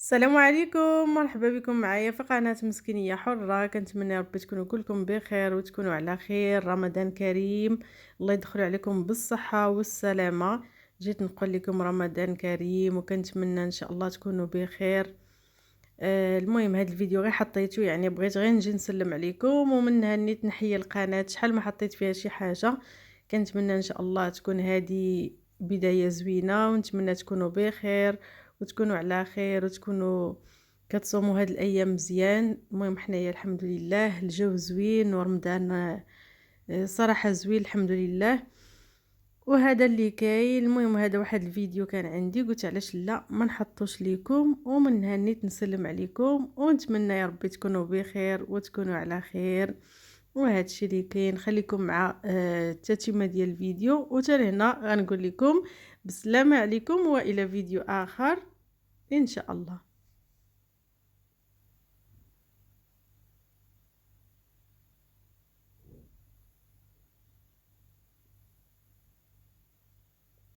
السلام عليكم، مرحبا بكم معايا في قناة مسكينية حرة. كنتمنى ربي تكونوا كلكم بخير وتكونوا على خير. رمضان كريم، الله يدخل عليكم بالصحة والسلامة. جيت نقول لكم رمضان كريم وكنتمنى ان شاء الله تكونوا بخير. المهم هذا الفيديو غير حطيته، يعني بغيت غير نجي نسلم عليكم، ومنها نيت نحيي القناة شحال ما حطيت فيها شي حاجة. كنتمنى ان شاء الله تكون هذه بداية زوينة، ونتمنى تكونوا بخير وتكونوا على خير وتكونوا كتصوموا هاد الايام مزيان. المهم حنايا الحمد لله الجو زوين، ورمضان صراحة زوين الحمد لله. وهذا اللي كاين. المهم هذا واحد الفيديو كان عندي، قلت علاش لا ما نحطوش ليكم، ومن هنيت نسلم عليكم ونتمنى يا ربي تكونوا بخير وتكونوا على خير. وهذا الشيء اللي كاين. خليكم مع التتمه ديال الفيديو، وتر هنا غنقول لكم بسلامه عليكم والى فيديو اخر ان شاء الله.